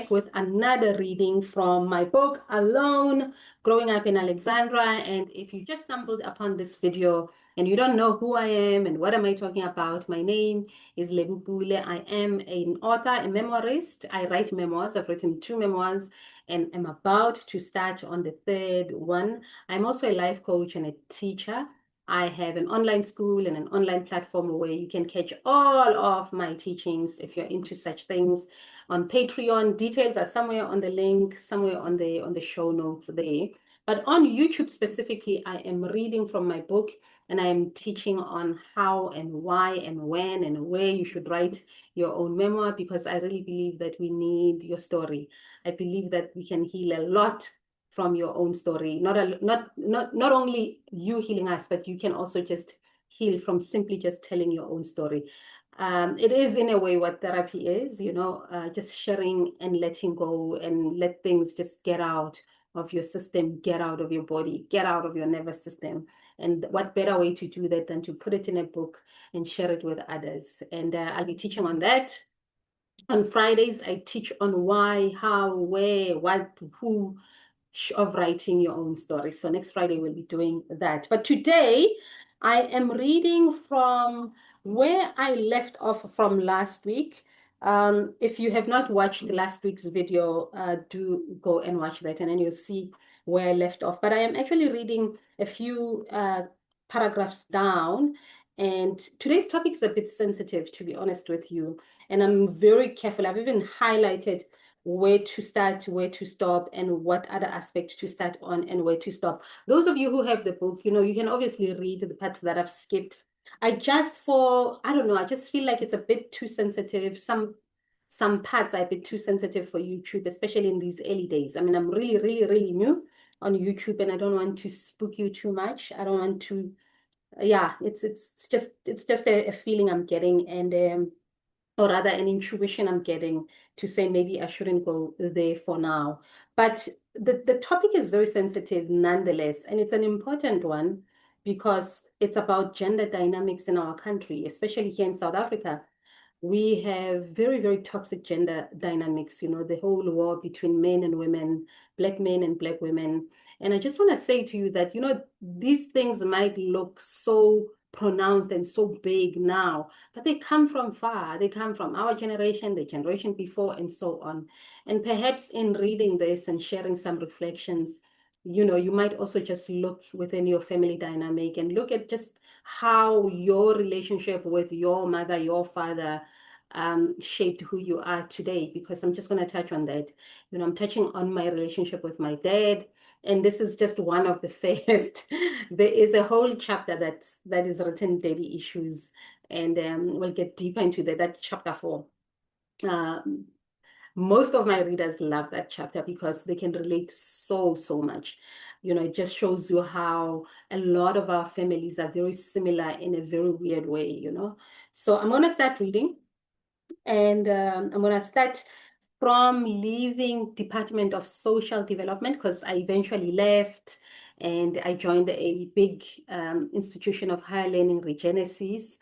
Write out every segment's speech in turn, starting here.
back with another reading from my book, Alone, Growing Up in Alexandria. And if you just stumbled upon this video and you don't know who I am and what am I talking about, my name is Lebubule. I am an author, a memoirist. I write memoirs. I've written 2 memoirs and I'm about to start on the third one. I'm also a life coach and a teacher. I have an online school and an online platform where you can catch all of my teachings if you're into such things on Patreon. Details are somewhere on the link, somewhere on the show notes there. But on YouTube specifically, I am reading from my book and I am teaching on how and why and when and where you should write your own memoir, because I really believe that we need your story. I believe that we can heal a lot from your own story. Not only you healing us, but you can also just heal from simply just telling your own story. It is in a way what therapy is, just sharing and letting go and let things just get out of your system, get out of your body, get out of your nervous system. And what better way to do that than to put it in a book and share it with others? And I'll be teaching on that. On Fridays, I teach on why, how, where, what, who, of writing your own story. So next Friday we'll be doing that. But today I am reading from where I left off from last week. If you have not watched last week's video, do go and watch that and then you'll see where I left off. But I am actually reading a few paragraphs down. And today's topic is a bit sensitive, to be honest with you. And I'm very careful. I've even highlighted where to start, where to stop, and what other aspects to start on and where to stop. Those of you who have the book, you can obviously read the parts that I've skipped. I don't know, I just feel like it's a bit too sensitive. Some parts are a bit too sensitive for YouTube, especially in these early days. I mean, I'm really, really, really new on YouTube and I don't want to spook you too much. I don't want to, yeah, it's just a feeling I'm getting, and or rather an intuition I'm getting to say maybe I shouldn't go there for now. But the topic is very sensitive nonetheless, and it's an important one because it's about gender dynamics in our country, especially here in South Africa. We have very, very toxic gender dynamics, the whole war between men and women, black men and black women. And I just want to say to you that, these things might look so pronounced and so big now, but they come from far. They come from our generation, the generation before, and so on. And perhaps in reading this and sharing some reflections, you might also just look within your family dynamic and look at just how your relationship with your mother, your father, shaped who you are today, because I'm just going to touch on that. I'm touching on my relationship with my dad, and this is just one of the first. There is a whole chapter that is written Daddy Issues, and we'll get deeper into that. That's chapter 4. Most of my readers love that chapter because they can relate so much. It just shows you how a lot of our families are very similar in a very weird way. So I'm going to start reading, and I'm going to start from leaving Department of Social Development, because I eventually left and I joined a big institution of higher learning, Regenesis.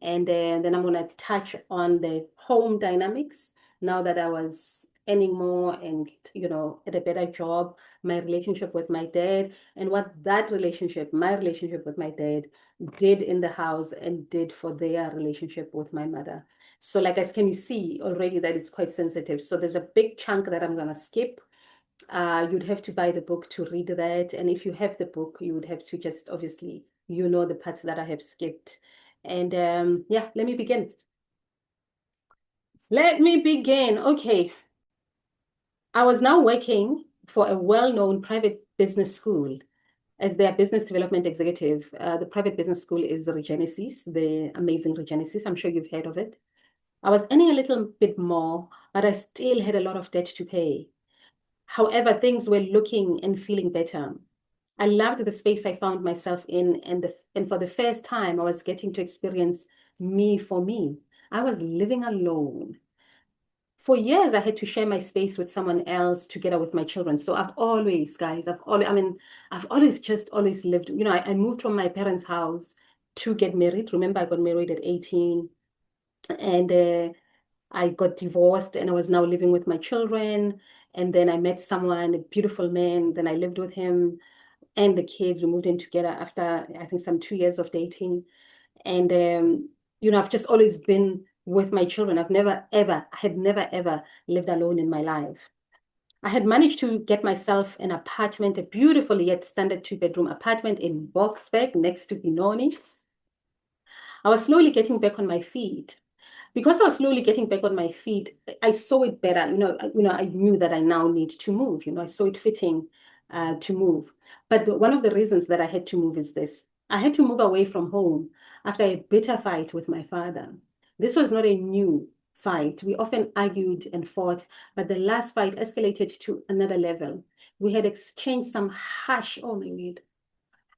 And then I'm going to touch on the home dynamics now that I was earning more and, at a better job, my relationship with my dad, and what my relationship with my dad did in the house and did for their relationship with my mother. So like, as can you see already that it's quite sensitive. So there's a big chunk that I'm going to skip. You'd have to buy the book to read that. And if you have the book, you would have to just obviously, the parts that I have skipped. And yeah, let me begin. Okay. I was now working for a well-known private business school as their business development executive. The private business school is Regenesis, the amazing Regenesis. I'm sure you've heard of it. I was earning a little bit more, but I still had a lot of debt to pay. However, things were looking and feeling better. I loved the space I found myself in, and for the first time, I was getting to experience me for me. I was living alone. For years, I had to share my space with someone else together with my children. So I've always, guys, I've always just always lived, I moved from my parents' house to get married. Remember, I got married at 18. And I got divorced and I was now living with my children. And then I met someone, a beautiful man. Then I lived with him and the kids. We moved in together after, I think, some 2 years of dating. And, I've just always been with my children. I had never, ever lived alone in my life. I had managed to get myself an apartment, a beautiful yet standard two-bedroom apartment in Boksburg next to Benoni. I was slowly getting back on my feet. Because I was slowly getting back on my feet, I saw it better. I knew that I now need to move. I saw it fitting to move. But one of the reasons that I had to move is this. I had to move away from home after a bitter fight with my father. This was not a new fight. We often argued and fought, but the last fight escalated to another level. We had exchanged some harsh, oh my word.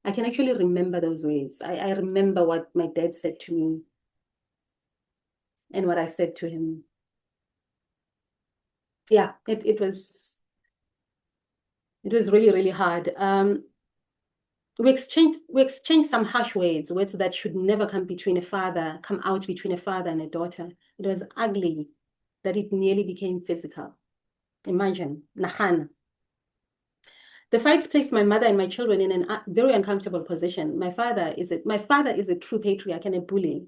I can actually remember those words. I remember what my dad said to me and what I said to him. Yeah, it was really, really hard. We exchanged some harsh words that should never come out between a father and a daughter. It was ugly that it nearly became physical. Imagine, Nahana. The fights placed my mother and my children in a very uncomfortable position. My father is a true patriarch and a bully.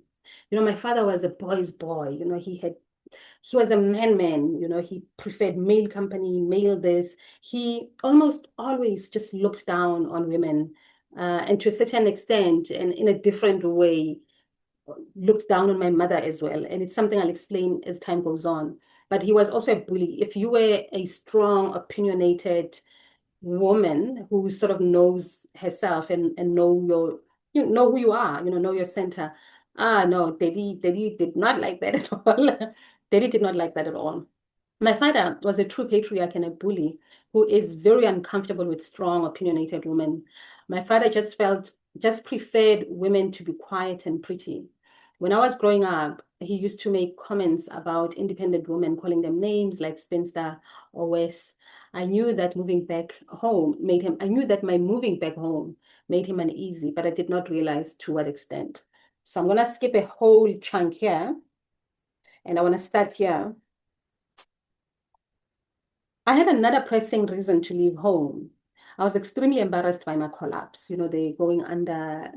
My father was a boy's boy. He was a man. He preferred male company, male this. He almost always just looked down on women, and to a certain extent, and in a different way, looked down on my mother as well. And it's something I'll explain as time goes on. But he was also a bully. If you were a strong, opinionated woman who sort of knows herself and know who you are, know your center. No, Daddy did not like that at all. Daddy did not like that at all. My father was a true patriarch and a bully who is very uncomfortable with strong, opinionated women. My father just preferred women to be quiet and pretty. When I was growing up, he used to make comments about independent women, calling them names like spinster or West. I knew that my moving back home made him uneasy, but I did not realize to what extent. So I'm going to skip a whole chunk here and I want to start here. I had another pressing reason to leave home. I was extremely embarrassed by my collapse, the going under,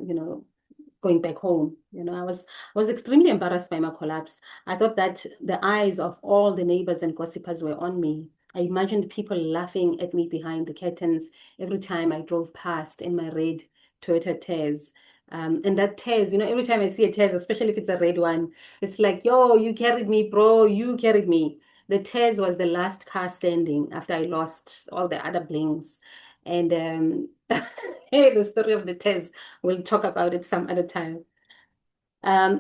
going back home. I was extremely embarrassed by my collapse. I thought that the eyes of all the neighbors and gossipers were on me. I imagined people laughing at me behind the curtains every time I drove past in my red Toyota Tez. And that Tez, every time I see a Tez, especially if it's a red one, it's like, yo, you carried me, bro, you carried me. The Tez was the last car standing after I lost all the other blings. And hey, the story of the Tez, we'll talk about it some other time.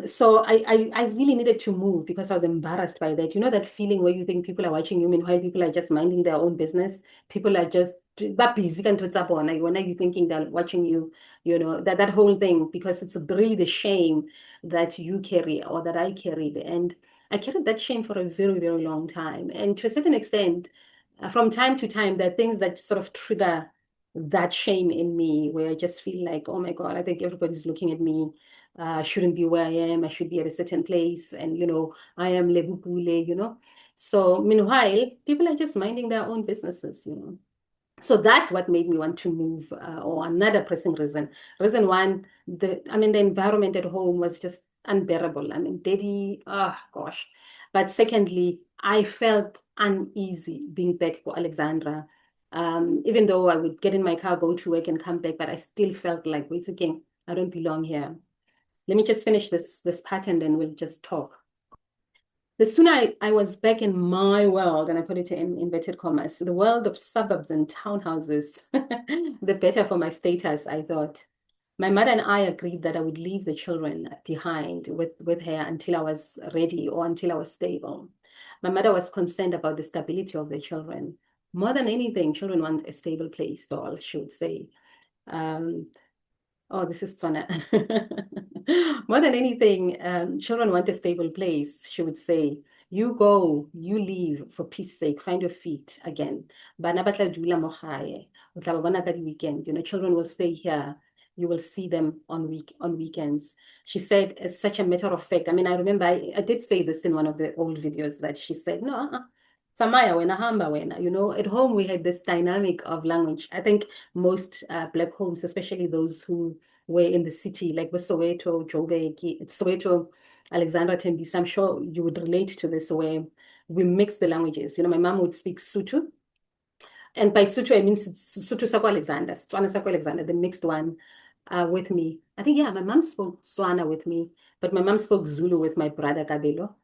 So I really needed to move because I was embarrassed by that. You know that feeling where you think people are watching you, meanwhile people are just minding their own business. People are just that busy and what's up on. Like, when are you thinking they're watching you? That whole thing, because it's really the shame that you carry or that I carried. And I carried that shame for a very, very long time. And to a certain extent, from time to time, there are things that sort of trigger that shame in me where I just feel like, oh my God, I think everybody's looking at me. I shouldn't be where I am. I should be at a certain place. And, I am lebupule. So meanwhile, people are just minding their own businesses. So that's what made me want to move, or another pressing reason. Reason one, the environment at home was just unbearable. I mean, daddy, oh gosh. But secondly, I felt uneasy being back for Alexandra. Even though I would get in my car, go to work and come back, but I still felt like, wait again, I don't belong here. Let me just finish this part and then we'll just talk. The sooner I was back in my world, and I put it in inverted commas, the world of suburbs and townhouses, the better for my status, I thought. My mother and I agreed that I would leave the children behind with her until I was ready or until I was stable. My mother was concerned about the stability of the children. More than anything, children want a stable place, doll, she would say. Um, Oh, this is Tswana. More than anything, children want a stable place, she would say. You go, you leave for peace sake, find your feet again. Bana ba tla dula mo gae. O tla ba bona ka di-weekend. Children will stay here. you will see them on weekends. She said, as such a matter of fact, I mean, I remember I did say this in one of the old videos that she said, no, Samaya wena hamba wena. At home we had this dynamic of language. I think most Black homes, especially those who were in the city, like the Soweto, Joburg, Soweto, Alexandra Tembisa, I'm sure you would relate to this, where we mix the languages. My mom would speak Sotho, and by Sotho, I mean Sotho Sako Alexander, Tswana Sako Alexander, the mixed one, with me. I think, yeah, my mom spoke Tswana with me, but my mom spoke Zulu with my brother Kabelo,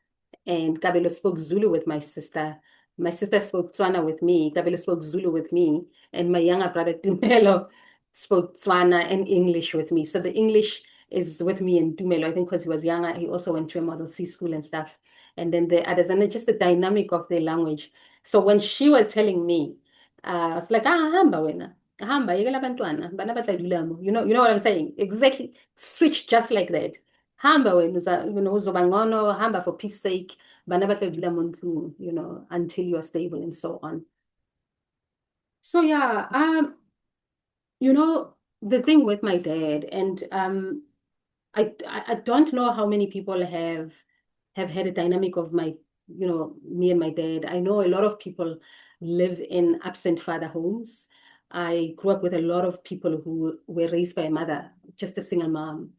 and Kabelo spoke Zulu with my sister. My sister spoke Tswana with me. Kabelo spoke Zulu with me, and my younger brother Tumelo spoke Tswana and English with me. So the English is with me and Tumelo. I think because he was younger, he also went to a Model C school and stuff. And then the others, and it's just the dynamic of the language. So when she was telling me, it's like, hamba wena, hamba, yekela bantwana, bana batla dula mo. You know what I'm saying? Exactly, switch just like that. Hamba wena, uzoba ngcono, hamba for peace sake, bana batla dula mo ndlung, until you are stable and so on. So yeah, the thing with my dad, and I don't know how many people have had a dynamic of me and my dad. I know a lot of people live in absent father homes. I grew up with a lot of people who were raised by a mother, just a single mom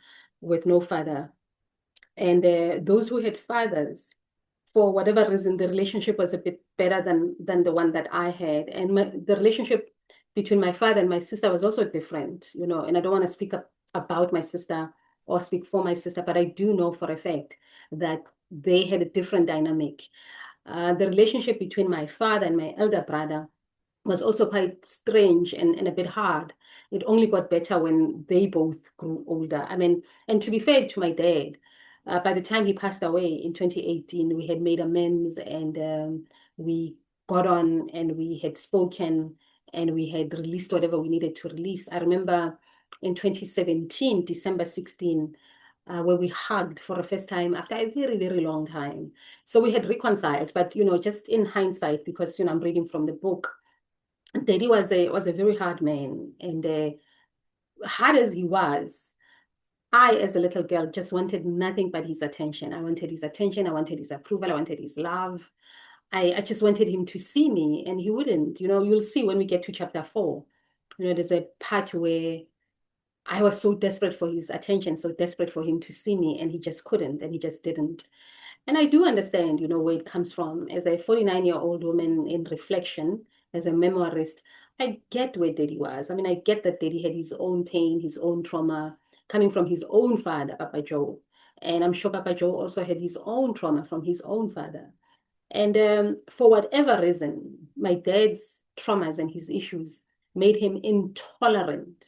with no father. And those who had fathers, for whatever reason, the relationship was a bit better than the one that I had. And the relationship between my father and my sister was also different, and I don't want to speak up about my sister or speak for my sister, but I do know for a fact that they had a different dynamic. The relationship between my father and my elder brother was also quite strange and a bit hard. It only got better when they both grew older. I mean, and to be fair to my dad, by the time he passed away in 2018, we had made amends, and we got on, and we had spoken, and we had released whatever we needed to release. I remember in 2017, December 16, where we hugged for the first time after a very, very long time. So we had reconciled, but just in hindsight, because I'm reading from the book, Daddy was a very hard man, and hard as he was, I, as a little girl, just wanted nothing but his attention. I wanted his attention. I wanted his approval. I wanted his love. I just wanted him to see me, and he wouldn't. You'll see when we get to chapter 4. There's a part where I was so desperate for his attention, so desperate for him to see me, and he just couldn't, and he just didn't. And I do understand, where it comes from. As a 49-year-old woman in reflection, as a memoirist, I get where Daddy was. I mean, I get that Daddy had his own pain, his own trauma, coming from his own father, Papa Joe. And I'm sure Papa Joe also had his own trauma from his own father. And for whatever reason, my dad's traumas and his issues made him intolerant,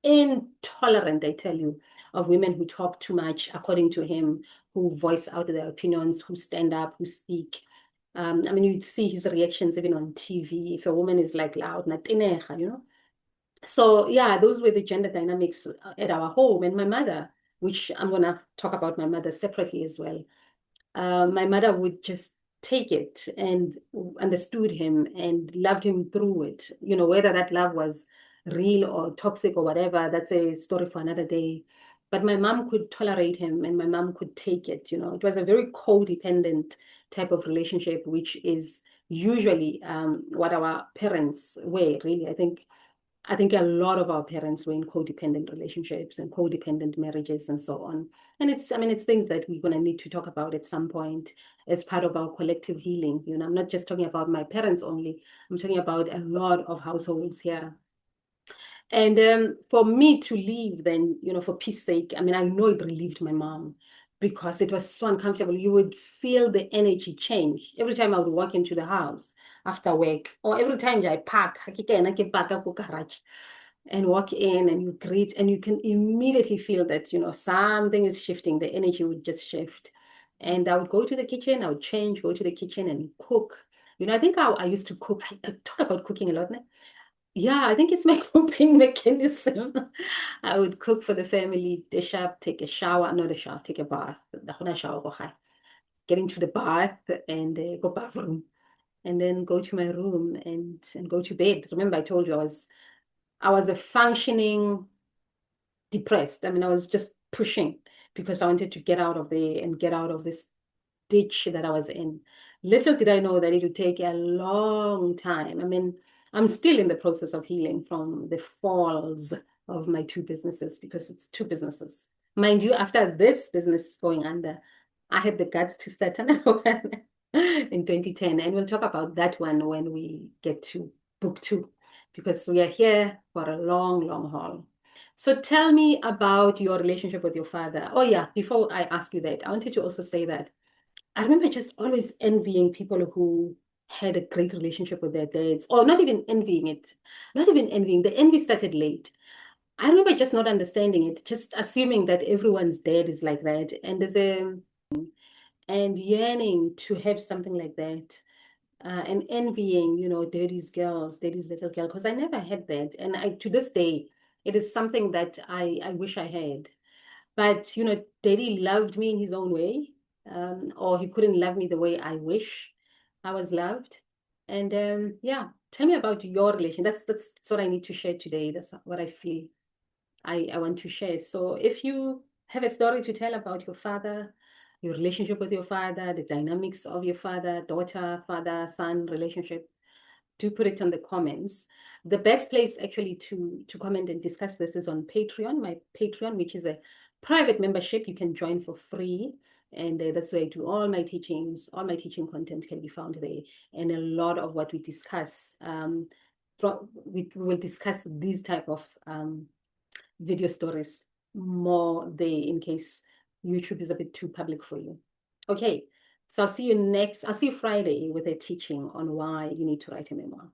I tell you, of women who talk too much, according to him, who voice out their opinions, who stand up, who speak. I mean, you'd see his reactions even on TV. If a woman is like loud, na. So yeah, those were the gender dynamics at our home. And my mother, which I'm gonna talk about my mother separately as well. My mother would just take it and understood him and loved him through it. Whether that love was real or toxic or whatever, that's a story for another day. But my mom could tolerate him, and my mom could take it. It was a very codependent type of relationship, which is usually what our parents were, really. I think a lot of our parents were in codependent relationships and codependent marriages and so on. And it's things that we're going to need to talk about at some point as part of our collective healing. I'm not just talking about my parents only. I'm talking about a lot of households here. And for me to leave then, for peace sake, I mean, I know it relieved my mom because it was so uncomfortable. You would feel the energy change every time I would walk into the house after work, or every time I park, I get back up garage and walk in, and you greet, and you can immediately feel that, something is shifting. The energy would just shift. And I would go to the kitchen, I would change, go to the kitchen and cook. I think I used to cook. I talk about cooking a lot now. Yeah, I think it's my coping mechanism. I would cook for the family, dish up, take a shower, not a shower, take a bath. Not shower, go high. Get into the bath and go bathroom, and then go to my room and go to bed. Remember, I told you I was a functioning depressed. I mean, I was just pushing because I wanted to get out of there and get out of this ditch that I was in. Little did I know that it would take a long time. I mean, I'm still in the process of healing from the falls of my two businesses because it's two businesses. Mind you, after this business going under, I had the guts to start another one in 2010. And we'll talk about that one when we get to book two, because we are here for a long, long haul. So tell me about your relationship with your father. Oh, yeah, before I ask you that, I wanted to also say that I remember just always envying people who had a great relationship with their dads, or not even envying it, not even envying. The envy started late. I remember just not understanding it, just assuming that everyone's dad is like that, and there's a and yearning to have something like that, and envying, daddy's girls, daddy's little girl, because I never had that, and I to this day, it is something that I wish I had. But, daddy loved me in his own way, or he couldn't love me the way I wish I was loved. And yeah, tell me about your relation. That's what I need to share today. That's what I feel I want to share. So if you have a story to tell about your father, your relationship with your father, the dynamics of your father, daughter, father, son relationship, do put it in the comments. The best place actually to comment and discuss this is on Patreon, my Patreon, which is a private membership you can join for free. And that's where I do all my teachings. All my teaching content can be found there. And a lot of what we discuss, we will discuss these type of video stories more there in case YouTube is a bit too public for you. Okay, so I'll see you Friday with a teaching on why you need to write a memoir.